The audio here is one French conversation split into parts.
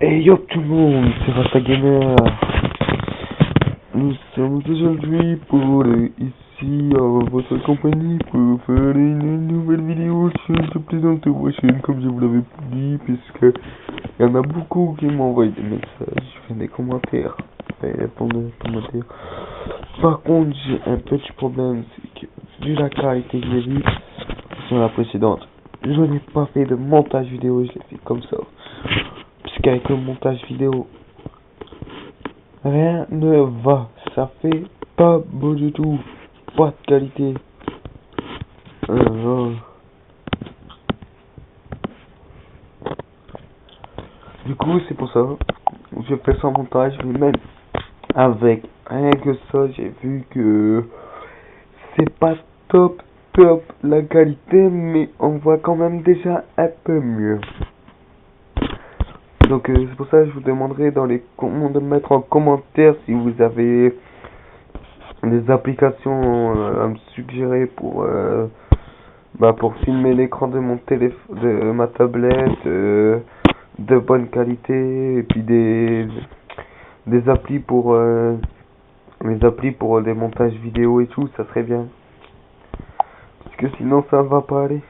Hey yo tout le monde, c'est Rasta Gamer. Nous sommes aujourd'hui pour ici en votre compagnie pour faire une nouvelle vidéo sur ce présente chaîne comme je vous l'avais dit, puisque il y en a beaucoup qui m'ont envoyé des messages, des commentaires, et répondre aux commentaires. Par contre, j'ai un petit problème, c'est que vu la qualité que j'ai vue sur la précédente, je n'ai pas fait de montage vidéo, je l'ai fait comme ça. Puisqu'avec le montage vidéo, rien ne va, ça fait pas beau du tout, pas de qualité. Du coup, c'est pour ça, je fais sans montage, mais même avec rien que ça, j'ai vu que c'est pas top la qualité, mais on voit quand même déjà un peu mieux. Donc c'est pour ça que je vous demanderai de mettre en commentaire si vous avez des applications à me suggérer pour filmer l'écran de mon téléphone, de ma tablette, de bonne qualité, et puis des applis pour les applis pour des montages vidéo et tout, ça serait bien. Parce que sinon ça va pas aller.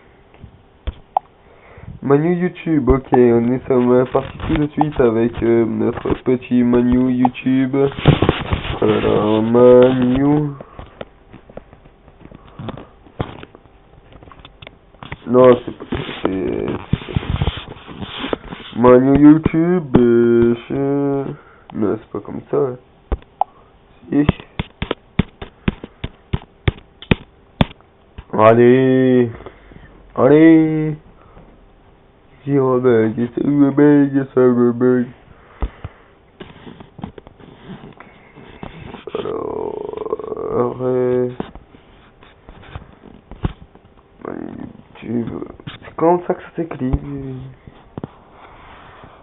Menu YouTube, ok, on est parti tout de suite avec notre petit menu YouTube. Alors, menu. Non, c'est menu YouTube. Non, c'est pas comme ça. Si. Allez. Allez. Si Robin, c'est Robin, c'est Robin. Alors, YouTube. C'est comme ça que ça s'écrit.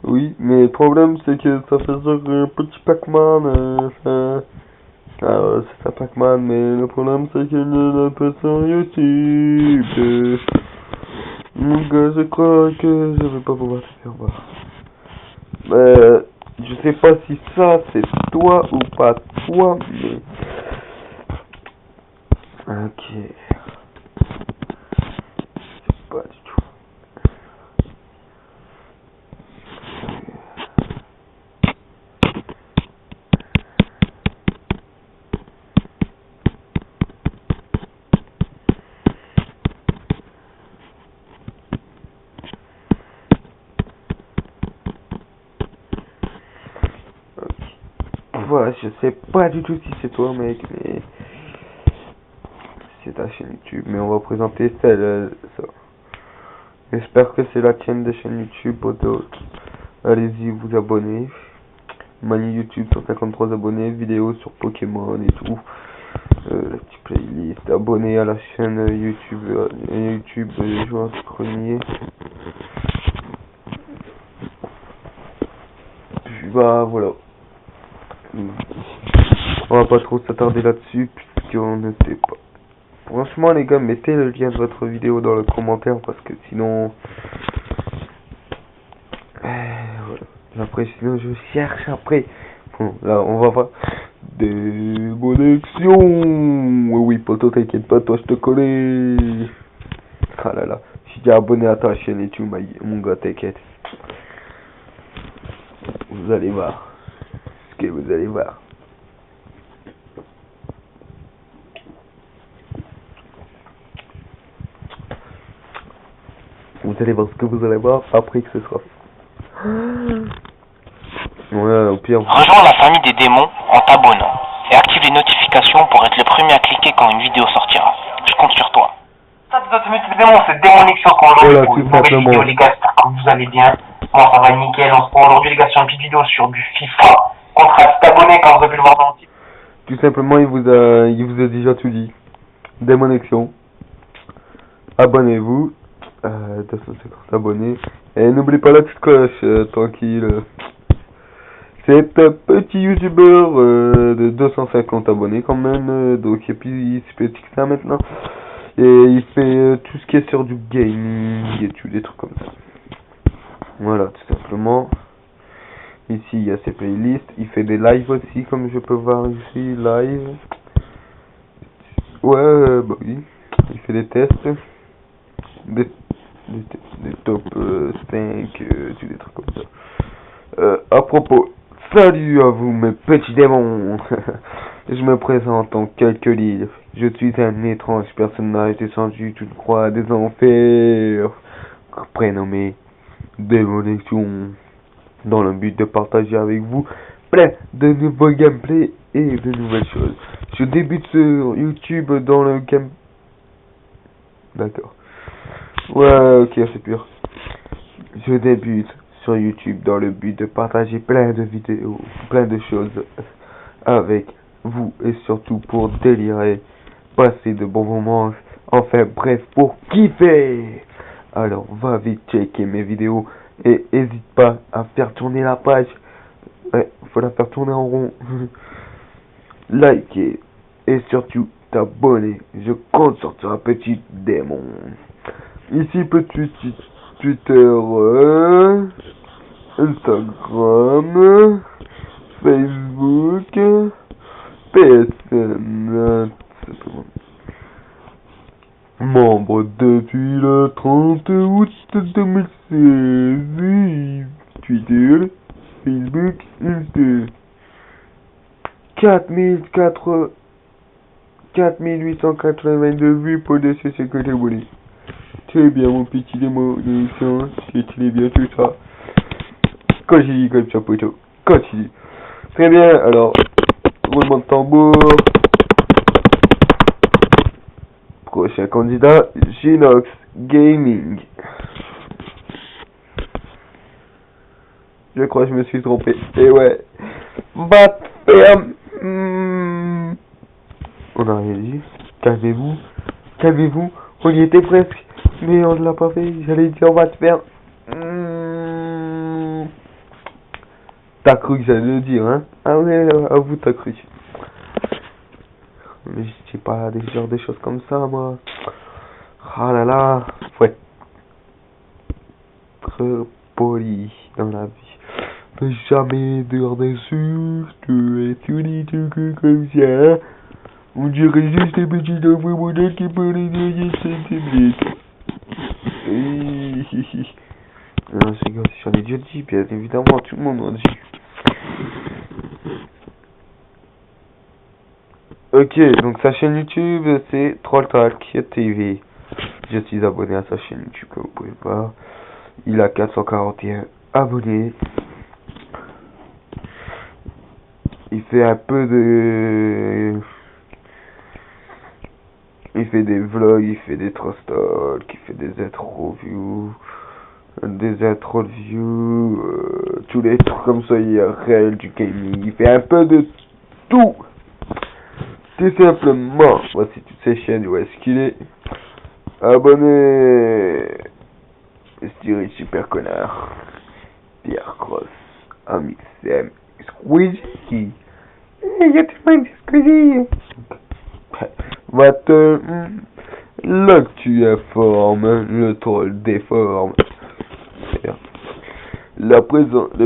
Oui, mais le problème c'est que ça fait genre un petit Pac-Man. C'est ça Pac-Man, mais le problème c'est qu'il ne pas sur YouTube. Donc je crois que je vais pas pouvoir te faire voir. Je sais pas si ça c'est toi ou pas toi, mais... Ok. C'est pas du tout. Voilà, je sais pas du tout si c'est toi mec, mais... C'est ta chaîne YouTube, mais on va présenter celle, ça. J'espère que c'est la tienne de chaîne YouTube, poteau. Allez-y, vous abonner. Manu YouTube 153 abonnés, vidéos sur Pokémon et tout. La petite playlist, abonné à la chaîne YouTube Joueur Premier. Puis bah voilà. On va pas trop s'attarder là-dessus puisqu'on ne sait pas. Franchement les gars, mettez le lien de votre vidéo dans le commentaire parce que sinon... voilà. Après sinon je cherche après. Bon, là on va voir des connexions. Oui poto, t'inquiète pas, toi je te connais. Ah là là, je suis déjà abonné à ta chaîne et tout mon gars, t'inquiète. Vous allez voir. Ce que vous allez voir. Vous allez voir ce que vous allez voir après que ce sera fait. Ouais, au pire. Rejoins la famille des démons en t'abonnant et active les notifications pour être le premier à cliquer quand une vidéo sortira. Je compte sur toi. Ça, la famille des démons, c'est démonique sur quoi aujourd'hui pour une nouvelle vidéo, les gars. J'espère que vous allez bien. Moi, ça va nickel. On se prend aujourd'hui, les gars, sur une petite vidéo sur du FIFA. Contre à t'abonner quand vous avez pu le voir dans le titre. Tout simplement, il vous a déjà tout dit. Démonexion. Abonnez-vous. 250 abonnés. Et n'oubliez pas la petite cloche, tranquille. C'est un petit youtubeur de 250 abonnés quand même. Donc, et puis, il se fait que ça maintenant. Et il fait tout ce qui est sur du gaming et tout, des trucs comme ça. Voilà, tout simplement. Ici, il y a ses playlists. Il fait des lives aussi, comme je peux voir ici, live. Ouais, bah oui. Il fait des tests. Des top 5, tous des trucs comme ça. À propos, salut à vous mes petits démons. Je me présente en quelques lignes. Je suis un étrange personnage descendu d'une croix des enfers, prénommé Démonition, dans le but de partager avec vous plein de nouveaux gameplays et de nouvelles choses. Je débute sur YouTube dans le game... D'accord. Ouais, ok, c'est pur. Je débute sur YouTube dans le but de partager plein de vidéos, plein de choses avec vous et surtout pour délirer, passer de bons moments, enfin bref, pour kiffer. Alors va vite checker mes vidéos et n'hésite pas à faire tourner la page. Ouais, faut la faire tourner en rond. Liker et surtout t'abonner. Je compte sur toi, petit démon. Ici, petit Twitter, Instagram, Facebook, PSN. Membre depuis le 30 août 2016. Twitter, Facebook, Insta. 4882 vues pour des sécurités abonnés. Très bien, mon petit démon de science, c'est très bien tout ça. Continue comme ça, poteau. Continue. Très bien, alors, roulement de tambour. Prochain candidat, Genox Gaming. Je crois que je me suis trompé. Et ouais. Bat ferme. On a rien dit. Calmez-vous. Calmez-vous. On y était presque. Mais on ne l'a pas fait. J'allais dire on va te faire. T'as cru que j'allais le dire, hein? Ah ouais, à vous t'as cru. Mais je sais pas des choses comme ça, moi. Ah là là. Ouais. Très poli dans la vie. Ne jamais dire d'insultes et tous les trucs comme ça. On dirait juste des petits enfants modèles qui parlent de centimétres. Non, c'est comme si j'en ai déjà dit, bien évidemment, tout le monde en dit. Ok, donc sa chaîne YouTube, c'est Trolltalk TV. Je suis abonné à sa chaîne YouTube, comme vous pouvez voir. Il a 441 abonnés. Il fait un peu de... Il fait des vlogs, il fait des trust talk, il fait des interviews, tous les trucs comme ça, il y a réel du gaming. Il fait un peu de tout. Tout simplement. Voici toutes ces chaînes, où est-ce qu'il est. Abonné. Styrie Super Connard. Pierre Cross. Amixem. Squeezie. Il y a tellement de Squeezie. L'actu informe, le troll déforme. Les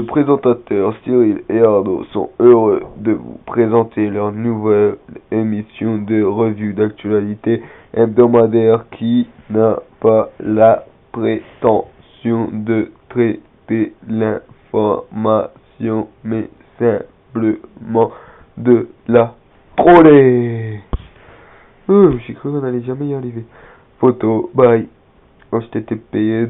présentateurs Cyril et Arnaud sont heureux de vous présenter leur nouvelle émission de revue d'actualité hebdomadaire qui n'a pas la prétention de traiter l'information mais simplement de la troller. Oh, j'ai cru qu'on allait jamais y arriver. Photo by https://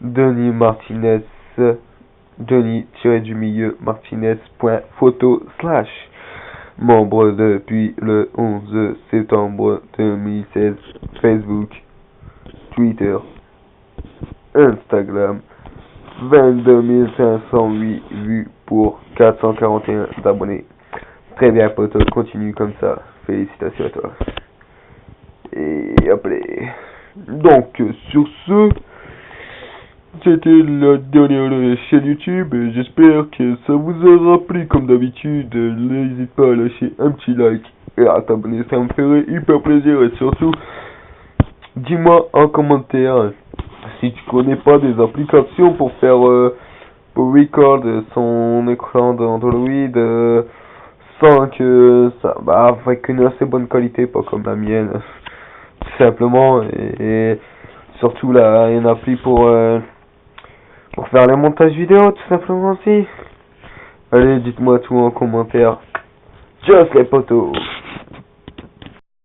Denis Martinez Denis-Martinez.photo/ membre depuis le 11 septembre 2016. Facebook, Twitter, Instagram. 22 508 vues pour 441 abonnés. Très bien, pote, continue comme ça. Félicitations à toi. Et hop là. Donc, sur ce, c'était la dernière chaîne YouTube. J'espère que ça vous aura plu comme d'habitude. N'hésite pas à lâcher un petit like et à t'abonner, ça me ferait hyper plaisir. Et surtout, dis-moi en commentaire si tu connais pas des applications pour faire pour record son écran d'Android sans que ça avec une assez bonne qualité, pas comme la mienne tout simplement, et surtout là une appli pour faire les montages vidéo tout simplement aussi. Allez, dites-moi tout en commentaire. Just les potos.